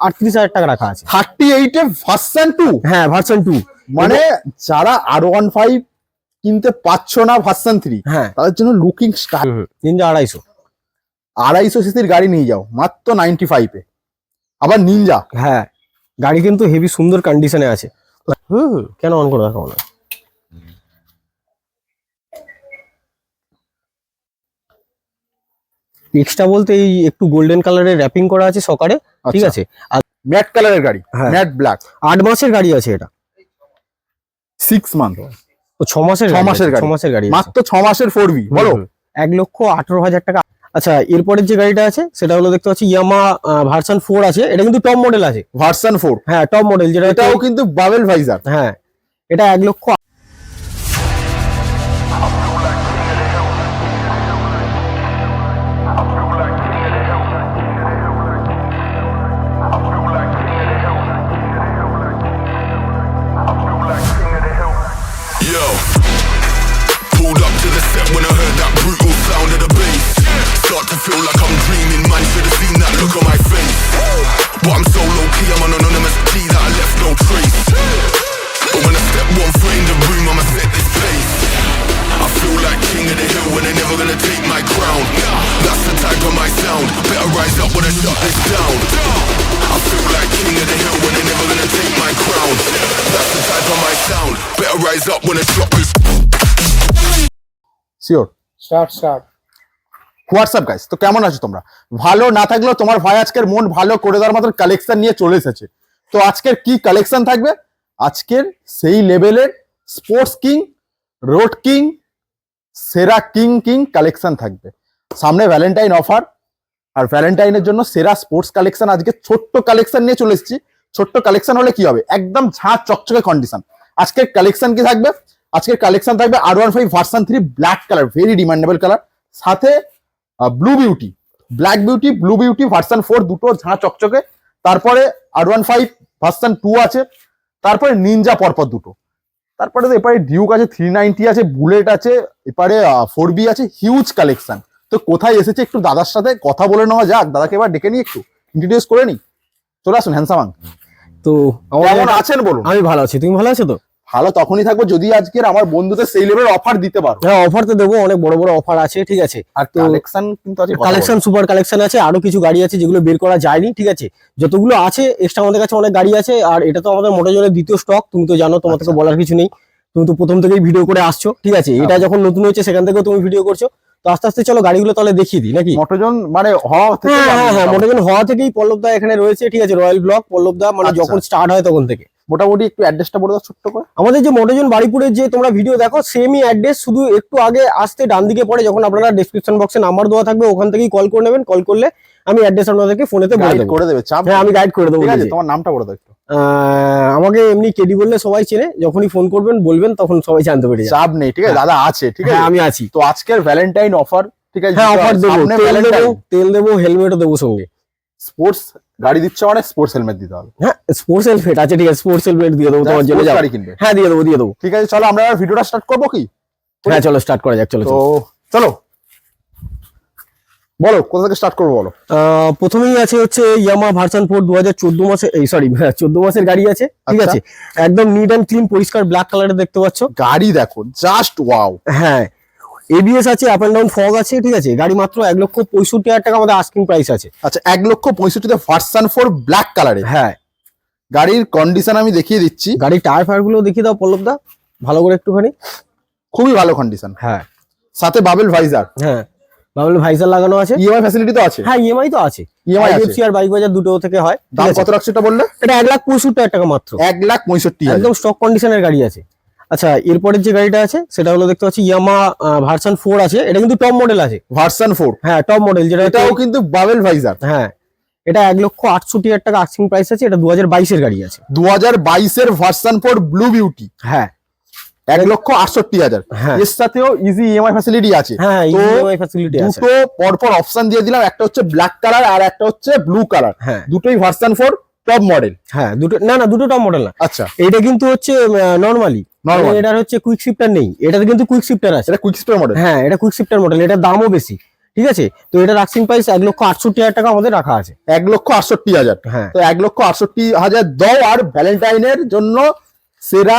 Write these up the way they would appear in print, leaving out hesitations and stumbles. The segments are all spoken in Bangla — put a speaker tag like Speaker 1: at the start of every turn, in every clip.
Speaker 1: 38,000 টাকা রাখা আছে।
Speaker 2: 38 এ ভার্সন 2।
Speaker 1: হ্যাঁ ভার্সন 2,
Speaker 2: মানে যারা R15 কিনতে পাচ্ছ না ভার্সন 3,
Speaker 1: হ্যাঁ
Speaker 2: তাদের জন্য লুকিং স্টার।
Speaker 1: নিনজা
Speaker 2: 250 সিসির গাড়ি নিয়ে যাও মাত্র 95 এ। আবার নিনজা,
Speaker 1: হ্যাঁ গাড়ি কিন্তু হেভি সুন্দর কন্ডিশনে আছে। কেন অন করে রাখা না? এক্সট্রা বলতে এই একটু গোল্ডেন কালারের র্যাপিং করা আছে সকারে, ঠিক আছে। আর
Speaker 2: ম্যাট কালারের গাড়ি,
Speaker 1: হ্যাঁ।
Speaker 2: Matte black.
Speaker 1: 8 মাসের গাড়ি আছে এটা।
Speaker 2: 6 মান্থ,
Speaker 1: ও 6 মাসের
Speaker 2: 6 মাসের গাড়ি,
Speaker 1: 6 মাসের গাড়ি
Speaker 2: মাত্র 6 মাসের 4V। বলো
Speaker 1: 1,18,000 টাকা। আচ্ছা এরপরের যে গাড়িটা আছে সেটা হলো দেখতে পাচ্ছি ইয়ামা ভার্সন 4 আছে। এটা কিন্তু টপ মডেল আছে,
Speaker 2: ভার্সন 4।
Speaker 1: হ্যাঁ টপ মডেল, যেটা
Speaker 2: এটাও কিন্তু বাবেল ভাইজার।
Speaker 1: হ্যাঁ এটা 1,00,000।
Speaker 3: Pulled up to the set when I heard that brutal sound of the bass. Start to feel like I'm dreaming, man, should have seen that look on my face. But I'm so low-key, I'm an anonymous G that I left no trace. But when I step 1 foot in the room, I'ma set this pace. I feel like king of the hill when they're never gonna take my crown. That's the type of my sound, better rise up when I shut this down. I feel like king of the hill when they're never gonna take my crown. That's the type of my sound, better rise up when I shut this.
Speaker 2: Sure
Speaker 4: start
Speaker 2: WhatsApp guys, তো কেমন আছো তোমরা? ভালো না থাকলেও তোমার ভাই আজকের মন ভালো করে দেওয়ার মতো কালেকশন নিয়ে চলে এসেছে। তো আজকের কি কালেকশন থাকবে? আজকের সেই লেভেলের স্পোর্টস কিং, রোড কিং, সেরা কিং কালেকশন থাকবে। সামনে ভ্যালেন্টাইন অফার, আর ভ্যালেন্টাইনের জন্য সেরা স্পোর্টস কালেকশন আজকে ছোট্ট কালেকশন নিয়ে চলে এসেছি। ছোট্ট কালেকশন হলে কি হবে? একদম ঝাঁ চকচকে কন্ডিশন। আজকের কালেকশন কি থাকবে? আজকের কালেকশন থাকবে R15 version 3 black colour, very demandable colour, সাথে blue beauty, black beauty, blue beauty version 4, দুটো ঝাঁ চকচকে। তারপরে R15 ভার্সন 2 আছে, তারপরে নিনজা পরপর দুটো, তারপরে এপারে ডিউক আছে, 390 আছে, বুলেট আছে, এপারে 4B আছে, হিউজ কালেকশন। তো কোথায় এসেছে একটু দাদার সাথে কথা বলে নেওয়া যাক। দাদাকে এবার ডেকে নিই, একটু ইন্ট্রোডিউস করে নিই। চলে আসুন হ্যান্ডসাম আঙ্ক।
Speaker 1: তো
Speaker 2: কেমন আছেন বলুন?
Speaker 1: আমি ভালো আছি, তুমি ভালো আছো তো?
Speaker 2: ভালো তখনই থাকবো যদি আজকের আমার বন্ধুদের সেই লেভেলের অফার দিতে পারো।
Speaker 1: হ্যাঁ অফার তো দেবো, অনেক বড় বড় অফার আছে, ঠিক আছে।
Speaker 2: আর কালেকশন কিন্তু আছে,
Speaker 1: কালেকশন সুপার কালেকশন আছে, আরো কিছু গাড়ি আছে যেগুলো বের করা যায়নি, ঠিক আছে। যতগুলো আছে এক্সট্রা আমাদের কাছে অনেক গাড়ি আছে। আর এটা তো আমাদের মোটরজনের দ্বিতীয় স্টক, তুমি তো জানো, তোমার থেকে বলার কিছু নেই, তুমি তো প্রথম থেকেই ভিডিও করে আসছো, ঠিক আছে। এটা যখন নতুন হয়েছে সেখান থেকেও তুমি ভিডিও করছো। তো আস্তে আস্তে চলো গাড়িগুলো তাহলে দেখিয়ে দিই নাকি।
Speaker 2: মোটরজন মানে হওয়া থেকে,
Speaker 1: হ্যাঁ মোটরজন হওয়া থেকেই পল্লবদা এখানে রয়েছে, ঠিক আছে। রয়্যাল ব্লক পল্লবদা, মানে যখন স্টার্ট হয় তখন থেকে।
Speaker 2: মোটামুটি একটু অ্যাড্রেসটা বলে দাও ছোট্ট করে।
Speaker 1: আমাদের যে মোটরজন বাড়িপুরের যে তোমরা ভিডিও দেখো সেমই অ্যাড্রেস, শুধু একটু আগে আসতে ডান দিকে পড়ে, যখন আপনারা ডেসক্রিপশন বক্সে নাম্বার দেওয়া থাকবে ওখান থেকেই কল করে নেবেন। কল করলে আমি অ্যাড্রেস আপনাদেরকে ফোনেতে
Speaker 2: করে দেবে, চাপ।
Speaker 1: হ্যাঁ আমি গাইড করে দেবো।
Speaker 2: ঠিক আছে, তোমার নামটা বলে দাও একটু।
Speaker 1: আমাকে এমনি কেডি বললে সবাই চেনে, যখনই ফোন করবেন বলবেন তখন সবাই জানতে পেরে যাবে।
Speaker 2: চাপ নেই, ঠিক আছে, দাদা আছে, ঠিক আছে,
Speaker 1: আমি আছি।
Speaker 2: তো আজকের ভ্যালেন্টাইন অফার, ঠিক আছে।
Speaker 1: হ্যাঁ অফার দেবো, তেল দেবো, হেলমেটও দেবো সঙ্গে।
Speaker 2: স্পোর্টস গাড়ি দিচ্ছে মানে স্পোর্টস হেলমেট দিতে হবে।
Speaker 1: হ্যাঁ স্পোর্টস হেলমেট আছে, ঠিক আছে, স্পোর্টস হেলমেট দিয়ে দেবো তোমার জন্য।
Speaker 2: গাড়ি কিনবে?
Speaker 1: হ্যাঁ দিয়ে দেবো।
Speaker 2: ঠিক আছে, চলো আমরা ভিডিওটা স্টার্ট করবো কি?
Speaker 1: হ্যাঁ চলো স্টার্ট করা যাক।
Speaker 2: তো চলো বলো কোথা থেকে স্টার্ট করবো বলো।
Speaker 1: প্রথমেই আছে হচ্ছে ইয়ামা ভার্সন 4 2014 মাসে, এই সরি 14 মাসের গাড়ি আছে, ঠিক আছে। একদম নিট অ্যান্ড ক্লিন, পরিষ্কার ব্ল্যাক কালারের দেখতে পাচ্ছ।
Speaker 2: গাড়ি দেখো জাস্ট ওয়াও।
Speaker 1: হ্যাঁ এবিএস আছে, আপ এন্ড ডাউন ফগ আছে, ঠিক আছে। গাড়ি মাত্র 1,65,000 টাকা আমাদের আস্কিং প্রাইস আছে।
Speaker 2: আচ্ছা 1,65,000 ভার্সন 4 ব্ল্যাক কালারে।
Speaker 1: হ্যাঁ
Speaker 2: গাড়ির কন্ডিশন আমি দেখিয়ে দিচ্ছি।
Speaker 1: গাড়ির টায়ার ফায়ার গুলো দেখিয়ে দাও পল্লবদা ভালো করে একটুখানি।
Speaker 2: খুবই ভালো কন্ডিশন।
Speaker 1: হ্যাঁ
Speaker 2: সাথে বাবেল ভাইজার।
Speaker 1: হ্যাঁ বাবেল ভাইজার লাগানো আছে।
Speaker 2: ইএমআই ফ্যাসিলিটি তো আছে?
Speaker 1: হ্যাঁ ইএমআই তো আছে,
Speaker 2: ইএমআই আছে।
Speaker 1: আইডিএফসি আর বাইক বাজার দুটো থেকে হয়।
Speaker 2: দাম কত রাখছো এটা বললে?
Speaker 1: এটা 1,65,000 টাকা মাত্র।
Speaker 2: 1,65,000
Speaker 1: একদম স্টক কন্ডিশনের গাড়ি আছে। আচ্ছা এরপরের যে গাড়িটা আছে সেটা হলো দেখতে পাচ্ছি ইয়ামা ভার্সন 4 আছে। এটা কিন্তু টপ মডেল আছে,
Speaker 2: ভার্সন 4।
Speaker 1: হ্যাঁ টপ মডেল, যেটা
Speaker 2: এটাও কিন্তু বাবেল ভাইজার।
Speaker 1: হ্যাঁ এটা 1,68,000 টাকা আস্কিং প্রাইস আছে। এটা 2022 এর গাড়ি আছে।
Speaker 2: 2022 এর ভার্সন 4 ব্লু বিউটি।
Speaker 1: হ্যাঁ
Speaker 2: 1,68,000।
Speaker 1: হ্যাঁ
Speaker 2: এর সাথেও ইজি ইএমআই ফ্যাসিলিটি আছে।
Speaker 1: হ্যাঁ
Speaker 2: তো
Speaker 1: ইএমআই ফ্যাসিলিটি আছে।
Speaker 2: দুটো পরপর অপশন দিয়ে দিলাম, একটা হচ্ছে ব্ল্যাক কালার আর একটা হচ্ছে ব্লু কালার।
Speaker 1: হ্যাঁ
Speaker 2: দুটোই ভার্সন 4 টপ মডেল।
Speaker 1: হ্যাঁ দুটো না দুটো টপ মডেল না।
Speaker 2: আচ্ছা
Speaker 1: এটা কিন্তু হচ্ছে নরমালি, এটার হচ্ছে কুইক শিফটার নেই, এটাতে কিন্তু কুইক শিফটার আছে।
Speaker 2: এটা কুইক স্টার মডেল।
Speaker 1: হ্যাঁ এটা কুইক শিফটার মডেল, এটার দামও বেশি, ঠিক আছে, তো এটার আস্কিং প্রাইস 1,68,000 টাকা আমাদের রাখা আছে।
Speaker 2: 1,68,000।
Speaker 1: হ্যাঁ
Speaker 2: তো 1,68,000 দাও আর ভ্যালেন্টাইনের জন্য সেরা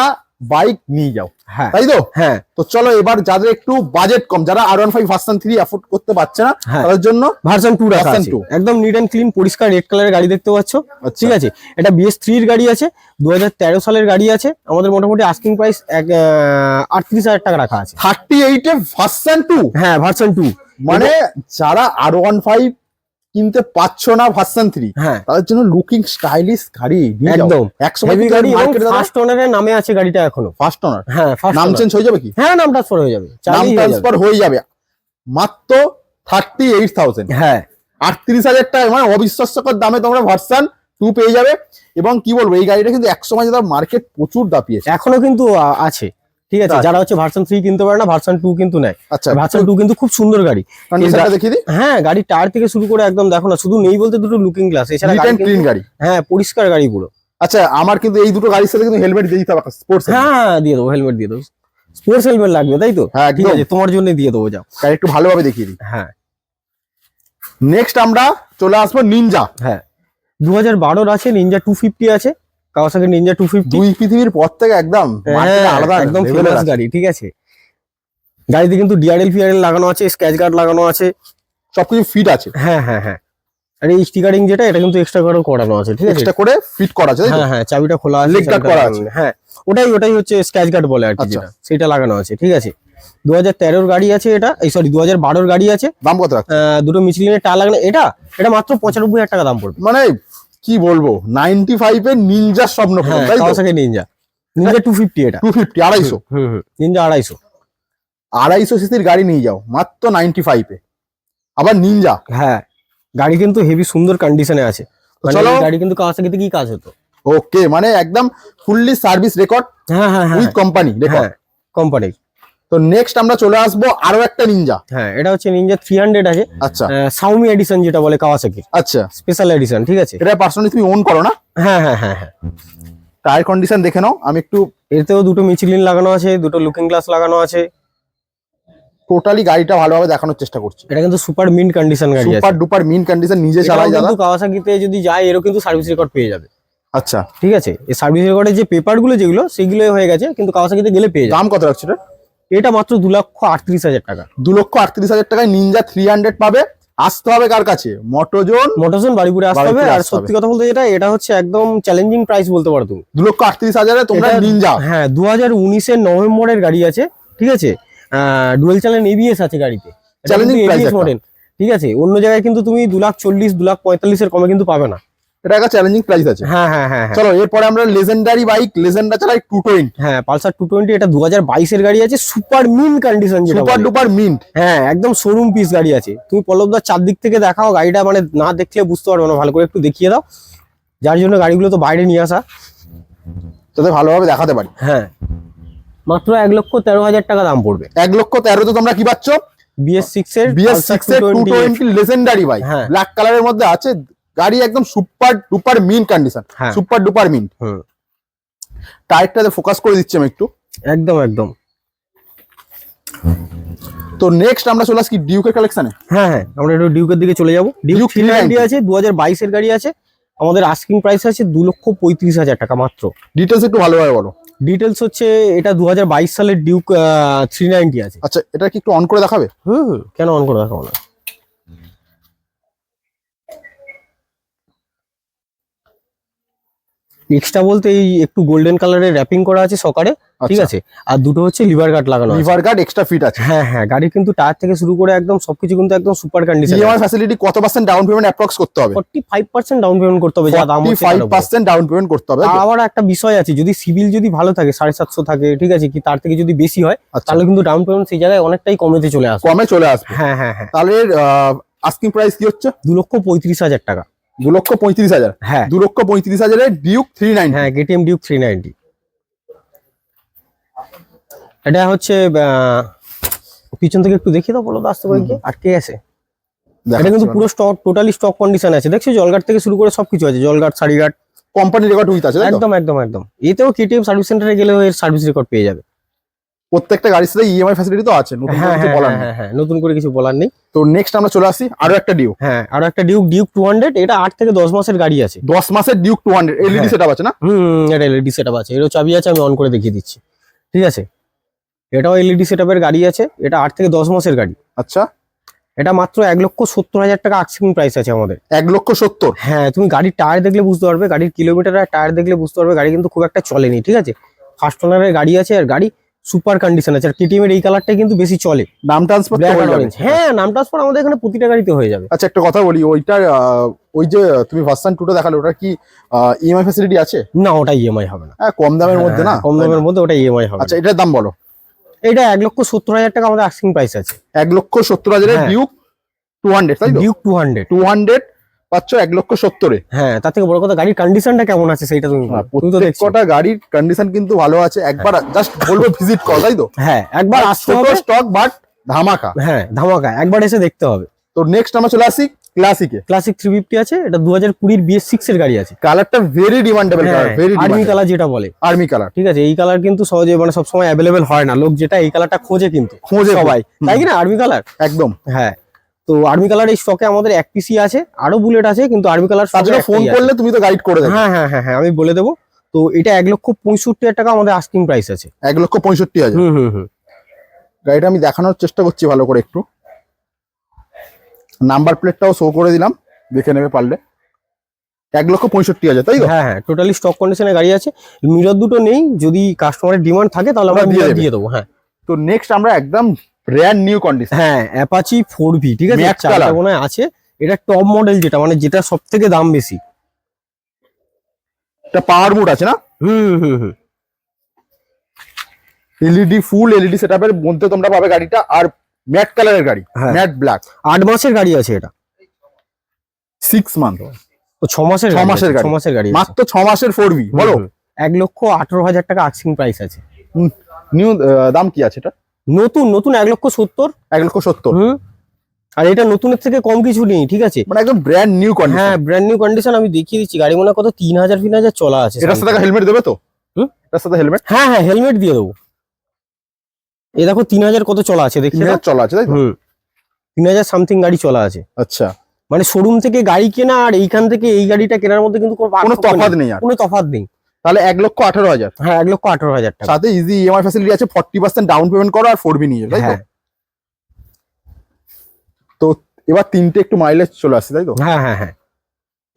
Speaker 2: বাইক নিয়ে যাও,
Speaker 1: হ্যাঁ
Speaker 2: তাই তো?
Speaker 1: হ্যাঁ
Speaker 2: তো চলো এবার যাদের একটু বাজেট কম, যারা R15 ভার্সন 3 অ্যাফোর্ড করতে পারছে না,
Speaker 1: হ্যাঁ।
Speaker 2: তাদের জন্য
Speaker 1: ভার্সন 2 রাখা
Speaker 2: Version
Speaker 1: আছে,
Speaker 2: 2
Speaker 1: একদম নিট এন্ড ক্লিন পরিষ্কার রেড কালারের গাড়ি দেখতে পাচ্ছ।
Speaker 2: আচ্ছা।
Speaker 1: ঠিক আছে, এটা BS3 এর গাড়ি আছে, 2013 সালের গাড়ি আছে। আমাদের মোটামুটি আস্কিং প্রাইস 38,000 টাকা রাখা আছে।
Speaker 2: 38 এ ভার্সন 2,
Speaker 1: হ্যাঁ ভার্সন 2,
Speaker 2: মানে যারা R15 কিনতে পাচ্ছো না ভার্সন 3,
Speaker 1: হ্যাঁ
Speaker 2: তাদের জন্য লুকিং স্টাইলিশ গাড়ি নিয়ে যাও।
Speaker 1: একদম
Speaker 2: একসময়
Speaker 1: হেভি গাড়ি,
Speaker 2: মার্কেটে
Speaker 1: ফার্স্ট ওনারের নামে আছে গাড়িটা এখনো।
Speaker 2: ফার্স্ট ওনার,
Speaker 1: হ্যাঁ ফার্স্ট
Speaker 2: নাম চেঞ্জ হয়ে যাবে কি?
Speaker 1: হ্যাঁ নাম ট্রান্সফার হয়ে যাবে,
Speaker 2: নাম
Speaker 1: চাইলেই হয়ে যাবে।
Speaker 2: ট্রান্সফার হয়ে যাবে মাত্র 38,000।
Speaker 1: হ্যাঁ
Speaker 2: 38,000 টাকা, মানে অবিশ্বাস্যকর দামে তোমরা ভার্সন 2 পেয়ে যাবে। এবং কি বলবো, এই গাড়িটা কিন্তু একসময় যেটা মার্কেট প্রচুর দাপিয়েছে।
Speaker 1: এখনো কিন্তু আছে, ঠিক আছে,
Speaker 2: আচ্ছা।
Speaker 1: যারা হচ্ছে ভার্সন 3 কিনতে পারে না, ভার্সন 2 কিন্তু নেয়।
Speaker 2: আচ্ছা,
Speaker 1: ভার্সন 2 কিন্তু খুব সুন্দর গাড়ি।
Speaker 2: কন্ডিশনটা দেখিয়ে দিই।
Speaker 1: হ্যাঁ গাড়ির টায়ার থেকে শুরু করে একদম দেখো না, শুধু নেই বলতে দুটো লুকিং গ্লাস, এছাড়া
Speaker 2: নিট
Speaker 1: গাড়ি
Speaker 2: এন্ড ক্লিন
Speaker 1: কিন্তু-
Speaker 2: গাড়ি।
Speaker 1: হ্যাঁ পরিষ্কার গাড়ি পুরো।
Speaker 2: আচ্ছা, আমার কিন্তু এই দুটো গাড়ির সাথে কিন্তু হেলমেট দিয়ে দিতে হবে, স্পোর্টস
Speaker 1: হ্যাঁ দিয়ে দেবো, হেলমেট দিয়ে দেবো, স্পোর্টস হেলমেট লাগবে তাই তো?
Speaker 2: হ্যাঁ,
Speaker 1: ঠিক
Speaker 2: একদম।
Speaker 1: আছে, তোমার জন্য দিয়ে দেবো, যাও।
Speaker 2: গাড়ি একটু ভালোভাবে দেখিয়ে দিই।
Speaker 1: হ্যাঁ
Speaker 2: নেক্সট আমরা চলে আসবো নিনজা।
Speaker 1: হ্যাঁ 2012 আছে, নিনজা 250 আছে, কাওয়াসাকি নিনজা 250।
Speaker 2: দুই পৃথিবীর পর থেকে একদম মার্কেটে আলাদা
Speaker 1: একদম
Speaker 2: level এর
Speaker 1: ফেমাস
Speaker 2: আছে।
Speaker 1: গাড়ি, ঠিক আছে। গাড়িতে কিন্তু ডিআরএল ফিআরএল লাগানো আছে, স্ক্র্যাচ গার্ড লাগানো আছে।
Speaker 2: সবকিছু ফিট আছে,
Speaker 1: হ্যাঁ হ্যাঁ হ্যাঁ, আর এই স্টিকারিং যেটা, এটা কিন্তু এক্সট্রা করে করানো আছে, ঠিক আছে।
Speaker 2: এক্সট্রা করে ফিট করা আছে, তাই তো?
Speaker 1: হ্যাঁ হ্যাঁ, চাবিটা খোলা আছে,
Speaker 2: Leg guard
Speaker 1: চাবিটা
Speaker 2: করা
Speaker 1: লাগানো নেই। হ্যাঁ ওটাই হচ্ছে স্ক্র্যাচ গার্ড বলে আর কি,
Speaker 2: আচ্ছা।
Speaker 1: যেটা সেটা লাগানো আছে, ঠিক আছে। 2013 গাড়ি আছে এটা, এই সরি 2012 গাড়ি আছে।
Speaker 2: দাম কত রাখছে?
Speaker 1: দুটো মিচলিনের টায়ার লাগানো, এটা মাত্র 95,000 টাকা দাম পড়বে।
Speaker 2: মানে কি বলবো, 95 এর নিনজার স্বপ্ন পূরণ,
Speaker 1: হ্যাঁ
Speaker 2: তাই তো?
Speaker 1: কাওয়াসাকি নিনজা 250 এটা।
Speaker 2: 250, 250
Speaker 1: নিনজা 250।
Speaker 2: 250 সিসির গাড়ি নিয়ে যাও মাত্র 95 এ। আবার নিনজা,
Speaker 1: হ্যাঁ গাড়ি কিন্তু হেভি সুন্দর কন্ডিশনে আছে, মানে
Speaker 2: চলো।
Speaker 1: এই গাড়ি কিন্তু কাওয়াসাকিতে কি কাজ হতো।
Speaker 2: ওকে, মানে একদম ফুললি সার্ভিস রেকর্ড
Speaker 1: হ্যাঁ হ্যাঁ হ্যাঁ
Speaker 2: উইথ কোম্পানি রেকর্ড।
Speaker 1: হ্যাঁ কোম্পানি।
Speaker 2: তো নেক্সট আমরা চলে আসবো আরো একটা নিনজা।
Speaker 1: হ্যাঁ এটা হচ্ছে নিনজা 300 আছে,
Speaker 2: আচ্ছা
Speaker 1: সাউমি এডিশন যেটা বলে কাওয়াসাকি,
Speaker 2: আচ্ছা,
Speaker 1: স্পেশাল এডিশন, ঠিক আছে।
Speaker 2: এটা পার্সোনালি তুমি ওন করো না?
Speaker 1: হ্যাঁ হ্যাঁ হ্যাঁ হ্যাঁ,
Speaker 2: টায়ার কন্ডিশন দেখে নাও, আমি একটু
Speaker 1: এতেও দুটো মিচলিন লাগানো আছে, দুটো লুকিং গ্লাস লাগানো আছে।
Speaker 2: টোটালি গাড়িটা ভালোভাবে দেখানোর চেষ্টা করছি।
Speaker 1: এটা কিন্তু সুপার মিন্ট কন্ডিশন গাড়ি আছে।
Speaker 2: সুপার ডুপার মিন কন্ডিশন, নিজে
Speaker 1: এটাও
Speaker 2: চালাই দাদা।
Speaker 1: কিন্তু কাওয়াসাকিতে যদি যায়, এরও কিন্তু সার্ভিস রেকর্ড পেয়ে যাবে,
Speaker 2: আচ্ছা,
Speaker 1: ঠিক আছে। এই সার্ভিস রেকর্ডের যে পেপার গুলো যেগুলো, সেগুলো হয়ে গেছে, কিন্তু কাওয়াসাকিতে গেলে পেয়ে যাবে।
Speaker 2: দাম কত রাখছে এটা?
Speaker 1: এটা মাত্র 2,38,000 টাকা।
Speaker 2: 2,38,000 টাকায় নিনজা 300 পাবে। আসতে হবে কার কাছে? মোটোজোন।
Speaker 1: মোটরসন বাড়িপুরে আসতে হবে।
Speaker 2: বারুইপুরে
Speaker 1: আর
Speaker 2: আসতে
Speaker 1: সত্যি
Speaker 2: হবে।
Speaker 1: কথা বলতে যেটা, এটা হচ্ছে একদম চ্যালেঞ্জিং প্রাইস বলতে পারো তুমি।
Speaker 2: 2,38,000 এ তোমরা
Speaker 1: এটা-
Speaker 2: নিনজা।
Speaker 1: হ্যাঁ 2019-এর নভেম্বরের গাড়ি আছে, ঠিক আছে। ডুয়েল চ্যানেল এবিএস আছে গাড়িতে,
Speaker 2: Challenging price
Speaker 1: এবিএস
Speaker 2: একটা।
Speaker 1: মডেল, ঠিক আছে। অন্য জায়গায় কিন্তু তুমি 2,40,000 2,45,000 এর কমে কিন্তু পাবে না।
Speaker 2: এটা একটা চ্যালেঞ্জিং প্রাইস আছে।
Speaker 1: হ্যাঁ হ্যাঁ হ্যাঁ হ্যাঁ
Speaker 2: চলো এরপরে আমরা লেজেন্ডারি বাইক, লেজেন্ডার চালাই 220
Speaker 1: হ্যাঁ, পালসার 220, এটা 2022-এর গাড়ি আছে, সুপার মিন কন্ডিশন যেটা
Speaker 2: সুপার
Speaker 1: বলে।
Speaker 2: Duper mint.
Speaker 1: হ্যাঁ একদম শোরুম পিস গাড়ি আছে। তুমি পল্লবদার চারদিক থেকে দেখাও গাড়িটা, মানে না দেখলে বুঝতে পারবে না, ভালো করে একটু দেখিয়ে দাও, যার জন্য গাড়িগুলো তো বাইরে নিয়ে আসা।
Speaker 2: যাতে ভালোভাবে দেখাতে পারি।
Speaker 1: হ্যাঁ মাত্র 1,13,000 টাকা দাম পড়বে।
Speaker 2: 1,13,000 তো তোমরা কি পাচ্ছ?
Speaker 1: BS6 এর
Speaker 2: BS6 এর 220 লেজেন্ডারি বাইক,
Speaker 1: হ্যাঁ।
Speaker 2: ব্ল্যাক কালারের মধ্যে আছে। গাড়ি একদম সুপার ডুপার মিন কন্ডিশন,
Speaker 1: হ্যাঁ।
Speaker 2: Super duper mint.
Speaker 1: হুম
Speaker 2: টায়ারটাতে ফোকাস করে দিচ্ছি আমি একটু।
Speaker 1: একদম একদম।
Speaker 2: তো নেক্সট আমরা চলে আসছি ডিউকের কালেকশনে।
Speaker 1: হ্যাঁ হ্যাঁ, আমরা একটু ডিউকের দিকে চলে যাবো। ডিউক
Speaker 2: ডিউক
Speaker 1: 390 আছে, 2022-এর গাড়ি আছে। আমাদের আস্কিং প্রাইস আছে 2,35,000 টাকা মাত্র।
Speaker 2: ডিটেলস একটু ভালোভাবে বলো।
Speaker 1: ডিটেলস হচ্ছে এটা 2022 সালের ডিউক 390 আছে।
Speaker 2: আচ্ছা, এটা কি একটু অন করে দেখাবে?
Speaker 1: কেন অন করে দেখাবো না। এক্সট্রা বলতে এই একটু গোল্ডেন কালারের র্যাপিং করা আছে সকারে, ঠিক
Speaker 2: আচ্ছা।
Speaker 1: আছে। আর দুটো হচ্ছে লিভার গার্ড লাগানো আছে।
Speaker 2: লিভার গার্ড এক্সট্রা ফিট আছে।
Speaker 1: হ্যাঁ হ্যাঁ, গাড়ি কিন্তু টায়ার থেকে শুরু করে একদম সবকিছু কিন্তু একদম সুপার কন্ডিশন।
Speaker 2: ইএমআই ফ্যাসিলিটি কত পার্সেন্ট ডাউন পেমেন্ট অ্যাপ্রক্স করতে হবে?
Speaker 1: 45% ডাউন পেমেন্ট করতে হবে, যা দাম হচ্ছে তার উপর।
Speaker 2: 45% ডাউন পেমেন্ট করতে হবে।
Speaker 1: আর আবার একটা বিষয় আছে, যদি সিভিল যদি ভালো থাকে, 750 থাকে, ঠিক আছে, কি তার থেকে যদি বেশি হয়,
Speaker 2: আচ্ছা,
Speaker 1: তাহলে কিন্তু ডাউন পেমেন্ট সেই জায়গায় অনেকটাই কমেতে চলে আসবে।
Speaker 2: কমে চলে আসবে।
Speaker 1: হ্যাঁ হ্যাঁ হ্যাঁ,
Speaker 2: তাহলে আস্কিং প্রাইস কি হচ্ছে?
Speaker 1: 2,35,000 টাকা।
Speaker 2: 2,35,000।
Speaker 1: হ্যাঁ
Speaker 2: 2,35,000 এর ডিউক 390।
Speaker 1: হ্যাঁ, কেটিএম ডিউক 390। এটা হচ্ছে পিছন থেকে একটু দেখিয়ে দাও, বলো তো আসতে পারি কি আটকে আছে। এটা কিন্তু পুরো স্টক, টোটালি স্টক কন্ডিশন আছে। দেখছো জলগার্ড থেকে শুরু করে সবকিছু আছে, জলগার্ড, সারিগার্ড,
Speaker 2: কোম্পানি রেকর্ড উইথ আছে, তাই তো?
Speaker 1: একদম একদম একদম। এতেও কেটিএম সার্ভিস সেন্টারে গেলে এর সার্ভিস রেকর্ড পেয়ে যাবে।
Speaker 2: প্রত্যেকটা গাড়ির সাথে ইএমআই ফ্যাসিলিটি তো আছে, নতুন করে
Speaker 1: হ্যাঁ
Speaker 2: কিছু
Speaker 1: হ্যাঁ
Speaker 2: বলার
Speaker 1: হ্যাঁ
Speaker 2: নেই।
Speaker 1: হ্যাঁ, নতুন করে কিছু বলার নেই।
Speaker 2: তো নেক্সট আমরা চলে আসি আরো একটা ডিউক।
Speaker 1: হ্যাঁ, আরো একটা ডিউক 200, এটা 8 থেকে 10 মাসের গাড়ি আছে।
Speaker 2: 10 মাসের ডিউক 200 এলইডি
Speaker 1: হ্যাঁ।
Speaker 2: সেটআপ আছে না?
Speaker 1: এটা এলইডি সেটআপ আছে, এরও চাবি আছে, আমি অন করে দেখিয়ে দিচ্ছি। ঠিক আছে, এটাও এলইডি সেটআপের গাড়ি আছে, এটা 8 থেকে 10 মাসের গাড়ি।
Speaker 2: আচ্ছা,
Speaker 1: এটা মাত্র 1,70,000 টাকা আস্কিং প্রাইস আছে আমাদের।
Speaker 2: 1,70,000।
Speaker 1: হ্যাঁ, তুমি গাড়ির টায়ার দেখলে বুঝতে পারবে, গাড়ির কিলোমিটার আর টায়ার দেখলে বুঝতে পারবে গাড়ি কিন্তু খুব একটা চলেনি। ঠিক আছে, ফার্স্ট ওনারের গাড়ি আছে আর গাড়ি সুপার কন্ডিশন আছে। আর কেটিএম এর এই কালারটাই কিন্তু বেশি চলে,
Speaker 2: নাম ট্রান্সফার
Speaker 1: ব্ল্যাক আর অরেঞ্জ। হ্যাঁ, নাম ট্রান্সফার আমাদের এখানে প্রতিটা গাড়িতে হয়ে যাবে।
Speaker 2: আচ্ছা, একটা কথা বলি, ওইটার ওই যে তুমি ভার্সন 2টা দেখালে, ওটা কি ইএমআই ফ্যাসিলিটি আছে?
Speaker 1: না, ওটা ইএমআই হবে না।
Speaker 2: হ্যাঁ, কম দামের মধ্যে না?
Speaker 1: হ্যাঁ, কম দামের মধ্যে ওটা ইএমআই হবে।
Speaker 2: আচ্ছা, এটার দাম বলো।
Speaker 1: এটা 1,70,000 টাকা আমাদের আস্কিং প্রাইস আছে।
Speaker 2: 1,70,000 এর
Speaker 1: হ্যাঁ।
Speaker 2: ডিউক 200, তাই তো?
Speaker 1: ডিউক 200
Speaker 2: 200 পাচ্ছ 1,70,000-এ।
Speaker 1: হ্যাঁ, তার থেকে বড় কথা গাড়ির কন্ডিশনটা কেমন আছে সেইটা তুমি বলো। তুমি তো দেখছো।
Speaker 2: প্রত্যেকটা গাড়ির কন্ডিশন কিন্তু ভালো আছে, একবার জাস্ট বলবো ভিজিট করো, তাই তো?
Speaker 1: হ্যাঁ, একবার আসতে হবে।
Speaker 2: স্টক বাট ধামাকা।
Speaker 1: হ্যাঁ, ধামাকা, একবার এসে দেখতে হবে।
Speaker 2: তো নেক্সট আমরা চলে আসি ক্লাসিকে।
Speaker 1: ক্লাসিক 350 আছে, এটা 2020 BS6 এর গাড়ি আছে।
Speaker 2: কালারটা very demandable colour, very
Speaker 1: army colour যেটা বলে।
Speaker 2: আর্মি কালার,
Speaker 1: ঠিক আছে, এই কালার কিন্তু সহজে মানে সবসময় অ্যাভেলেবেল হয় না, লোক যেটা এই কালারটা খোঁজে কিন্তু
Speaker 2: খোঁজে
Speaker 1: সবাই,
Speaker 2: হুম।
Speaker 1: তাই কি না? আর্মি কালার
Speaker 2: একদম।
Speaker 1: হ্যাঁ, তো আর্মি কালার এই স্টকে আমাদের এক পিসি আছে, আরো বুলেট আছে, কিন্তু আর্মি কালার
Speaker 2: তার জন্য ফোন করলে তুমি তো গাইড করে দেবে।
Speaker 1: হ্যাঁ হ্যাঁ হ্যাঁ হ্যাঁ, আমি বলে দেবো। তো এটা 1,65,000 টাকা আমাদের আস্কিং প্রাইস আছে।
Speaker 2: 1,65,000।
Speaker 1: হুম হুম হুম।
Speaker 2: গাড়িটা আমি দেখানোর চেষ্টা করছি ভালো করে, একটু নাম্বার প্লেটটাও শো করে দিলাম, দেখে নেবে পারলে। 1,65,000, তাই তো?
Speaker 1: হ্যাঁ হ্যাঁ, টোটালি স্টক কন্ডিশনে গাড়ি আছে। মিরর দুটো নেই, যদি কাস্টমারের ডিমান্ড থাকে তাহলে আমরা
Speaker 2: ওরা দিয়ে
Speaker 1: মিরর
Speaker 2: দেবে।
Speaker 1: দিয়ে দেবো। হ্যাঁ
Speaker 2: তো নেক্সট আমরা একদম ব্র্যান্ড নিউ কন্ডিশন।
Speaker 1: হ্যাঁ, অ্যাপাচি 4V, ঠিক আছে,
Speaker 2: Matte
Speaker 1: চারটা
Speaker 2: color।
Speaker 1: মনে হয় আছে। এটা টপ মডেল, যেটা মানে যেটা সব থেকে দাম বেশি।
Speaker 2: এটা পাওয়ার মুড আছে না?
Speaker 1: হুম হুম হুম।
Speaker 2: এলইডি, ফুল এলইডি সেটআপের মধ্যে তোমরা পাবে গাড়িটা, আর ম্যাট কালারের গাড়ি,
Speaker 1: হ্যাঁ।
Speaker 2: Matte black.
Speaker 1: 8 মাসের গাড়ি আছে এটা।
Speaker 2: 6 মান্থ,
Speaker 1: ও 6 মাসের
Speaker 2: 6 মাসের গাড়ি।
Speaker 1: 6 মাসের গাড়ি আছে।
Speaker 2: মাত্র 6 মাসের 4V। বলো,
Speaker 1: 1,18,000 টাকা আস্কিং প্রাইস আছে।
Speaker 2: নিউ দাম কি আছে এটা?
Speaker 1: নতুন নতুন 1,70,000।
Speaker 2: 1,70,000।
Speaker 1: হুম। আর এটা নতুনের থেকে কম কিছু নেই, ঠিক আছে।
Speaker 2: মানে একদম ব্র্যান্ড নিউ কন্ডিশন।
Speaker 1: হ্যাঁ, ব্র্যান্ড নিউ কন্ডিশন। আমি দেখিয়ে দিচ্ছি, গাড়ি মনে হয় কত 3,000 চলা আছে।
Speaker 2: এটার সাথে হেলমেট দেবে তো?
Speaker 1: হুম?
Speaker 2: এটার সাথে হেলমেট?
Speaker 1: হ্যাঁ হ্যাঁ, হেলমেট দিয়ে দেবো। এই দেখো 3,000 কত চলা আছে, দেখি।
Speaker 2: 3,000 চলা আছে, তাই তো?
Speaker 1: হুম, 3,000 সামথিং গাড়ি চলা আছে।
Speaker 2: আচ্ছা,
Speaker 1: মানে শোরুম থেকে গাড়ি কেনা আর এইখান থেকে এই গাড়িটা কেনার মধ্যে কিন্তু কোনো
Speaker 2: কোনো
Speaker 1: পার্থক্য
Speaker 2: তফাৎ নেই আর।
Speaker 1: কোনো তফাৎ নেই।
Speaker 2: তাহলে 1,18,000।
Speaker 1: হ্যাঁ, 1,18,000 টাকা।
Speaker 2: সাথে ইজি ইএমআই ফ্যাসিলিটি আছে, 40% ডাউন পেমেন্ট করো আর 4V নিয়ে যাও, তাই তো?
Speaker 1: হ্যাঁ
Speaker 2: তো এবার তিনটে একটু মাইলেজ চলে আসছে, তাই তো?
Speaker 1: হ্যাঁ হ্যাঁ হ্যাঁ।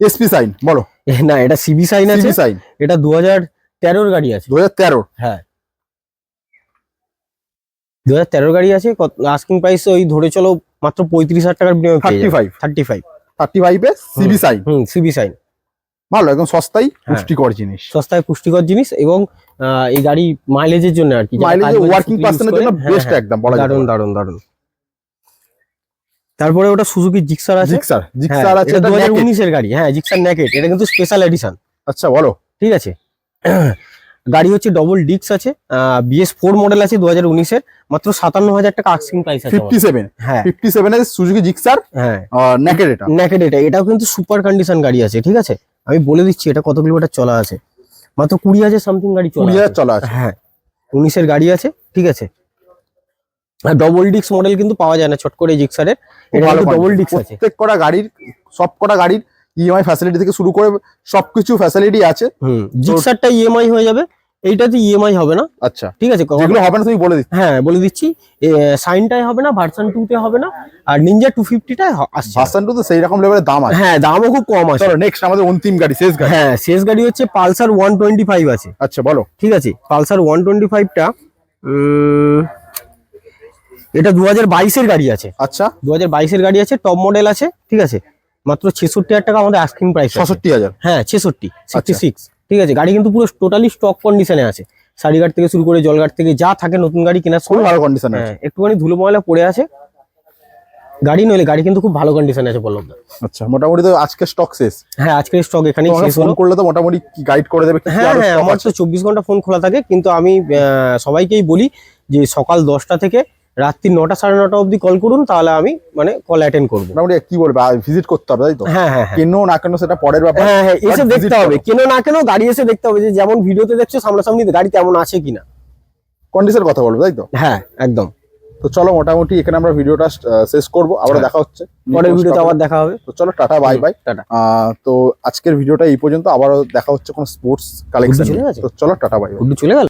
Speaker 2: এসপি সাইন বলো।
Speaker 1: না, এটা সিবি সাইন আছে।
Speaker 2: সিবি সাইন
Speaker 1: এটা 2013 গাড়ি আছে।
Speaker 2: 2013।
Speaker 1: হ্যাঁ, 2013 গাড়ি আছে। আস্কিং প্রাইস ওই ধরে চলো মাত্র 35,000 টাকার বিনিময়ে পেয়ে যাবে।
Speaker 2: 35
Speaker 1: 35।
Speaker 2: এ সিবি সাইন
Speaker 1: হুম, সিবি সাইন
Speaker 2: ভালো, একদম সস্তাই
Speaker 1: হ্যাঁ।
Speaker 2: পুষ্টিকর জিনিস।
Speaker 1: সস্তায় পুষ্টিকর জিনিস, এবং এই গাড়ি মাইলেজের জন্য আর কি, যারা
Speaker 2: মাইলেজ
Speaker 1: কাজ বাজে
Speaker 2: ওয়ার্কিং
Speaker 1: scooty
Speaker 2: পার্সনের
Speaker 1: use করে।
Speaker 2: জন্য
Speaker 1: হ্যাঁ,
Speaker 2: বেস্ট
Speaker 1: হ্যাঁ,
Speaker 2: একদম বলা যায়।
Speaker 1: দারুণ দারুণ দারুণ। তারপরে ওটা সুজুকি জিক্সার আছে।
Speaker 2: জিক্সার
Speaker 1: হ্যাঁ,
Speaker 2: আছে,
Speaker 1: এটা
Speaker 2: এটা naked।
Speaker 1: 2019 এর গাড়ি। হ্যাঁ, জিক্সার নেকেড, এটা কিন্তু স্পেশাল এডিশন।
Speaker 2: আচ্ছা বলো।
Speaker 1: ঠিক আছে, গাড়ি হচ্ছে ডবল ডিক্স আছে, BS4 মডেল আছে 2019 এর, মাত্র 57,000 টাকা আস্কিং প্রাইস আছে আমাদের।
Speaker 2: 57।
Speaker 1: হ্যাঁ
Speaker 2: 57 এর সুজুকি জিক্সার
Speaker 1: হ্যাঁ,
Speaker 2: নেকেড। এটা
Speaker 1: নেকেড। এটাও কিন্তু সুপার কন্ডিশন গাড়ি আছে। ঠিক আছে, আমি বলে দিচ্ছি এটা কত কিলোমিটার চলা আছে। মাত্র 20,000 সামথিং গাড়ি চলা
Speaker 2: 20,000
Speaker 1: আছে।
Speaker 2: চলা আছে।
Speaker 1: হ্যাঁ, 19 এর গাড়ি আছে। ঠিক আছে, আর ডবল ডিক্স মডেল কিন্তু পাওয়া যায় না চট করে জিক্সারের। এটা
Speaker 2: ভালো
Speaker 1: ডবল ডিক্স আছে।
Speaker 2: প্রত্যেক কটা গাড়ির, সব কটা গাড়ির ইএমআই ফ্যাসিলিটি থেকে শুরু করে সবকিছু ফ্যাসিলিটি আছে।
Speaker 1: হুম, জিক্সারটা ইএমআই হয়ে যাবে, এইটাতে ইএমআই হবে না।
Speaker 2: আচ্ছা,
Speaker 1: ঠিক আছে,
Speaker 2: যেগুলো হবে না তুমি বলে দিচ্ছি।
Speaker 1: হ্যাঁ বলে দিচ্ছি, সাইনটাই হবে না, ভার্সন 2 তে হবে না, আর নিনজা 250টাই আসছে।
Speaker 2: ভার্সন 2 তো সেই রকম লেভেলের দাম আছে।
Speaker 1: হ্যাঁ, দামও খুব কম আছে।
Speaker 2: চলো নেক্সট আমাদের অন্তিম গাড়ি, শেষ গাড়ি।
Speaker 1: হ্যাঁ, শেষ গাড়ি হচ্ছে পালসার 125 আছে।
Speaker 2: আচ্ছা বলো।
Speaker 1: ঠিক আছে, পালসার 125টা এটা 2022 এর গাড়ি আছে।
Speaker 2: আচ্ছা,
Speaker 1: 2022 এর গাড়ি আছে, টপ মডেল আছে। ঠিক আছে, মাত্র 66,000 টাকা আমাদের আস্কিং প্রাইস।
Speaker 2: 66,000।
Speaker 1: হ্যাঁ 66। ঠিক আছে, গাড়ি কিন্তু পুরো টোটালি স্টক কন্ডিশনে আছে। সারিঘাট থেকে শুরু করে জলঘাট থেকে যা থাকে নতুন গাড়ি কেনার
Speaker 2: খুব
Speaker 1: সময়।
Speaker 2: ভালো কন্ডিশন আছে।
Speaker 1: হ্যাঁ, একটুখানি ধুলো ময়লা পড়ে আছে গাড়ি, নইলে গাড়ি কিন্তু খুব ভালো কন্ডিশনে আছে বললাম।
Speaker 2: আচ্ছা, মোটামুটি তো আজকে স্টক শেষ।
Speaker 1: হ্যাঁ, আজকের স্টক এখানেই
Speaker 2: তোমাকে
Speaker 1: শেষ
Speaker 2: ফোন
Speaker 1: হলো।
Speaker 2: করলে তো মোটামুটি গাইড করে দেবে।
Speaker 1: হ্যাঁ হ্যাঁ, আমার তো 24 ঘন্টা ফোন খোলা থাকে, কিন্তু আমি সবাইকেই বলি যে সকাল 10টা থেকে রাত্রি 9টা 9:30 অবধি কল করুন, তাহলে আমি মানে কল অ্যাটেন্ড করবো।
Speaker 2: মোটামুটি কি বলবে, ভিজিট করতে হবে, তাই তো?
Speaker 1: হ্যাঁ হ্যাঁ হ্যাঁ
Speaker 2: কেন না কেন সেটা পরের ব্যাপার।
Speaker 1: হ্যাঁ হ্যাঁ, এসে
Speaker 2: But
Speaker 1: দেখতে
Speaker 2: visit
Speaker 1: হবে,
Speaker 2: করো।
Speaker 1: কেন না কেন গাড়ি এসে দেখতে হবে, যে যেমন ভিডিওতে দেখছো সামনাসামনি গাড়ি তেমন আছে কিনা।
Speaker 2: কন্ডিশনের কথা বলবো, তাই তো?
Speaker 1: হ্যাঁ একদম।
Speaker 2: তো চলো মোটামুটি এখানে আমরা ভিডিওটা শেষ করবো, আবার
Speaker 1: হ্যাঁ।
Speaker 2: দেখা হচ্ছে
Speaker 1: পরের ভিডিওতে আবার দেখা হবে।
Speaker 2: তো চলো টাটা বাই বাই।
Speaker 1: টাটা।
Speaker 2: তো আজকের ভিডিওটা এই পর্যন্ত, আবারও দেখা হচ্ছে কোনো স্পোর্টস কালেকশন।
Speaker 1: চলে গেছে?
Speaker 2: তো চলো টাটা বাই বাই।
Speaker 1: গুড্ডু চলে গেল।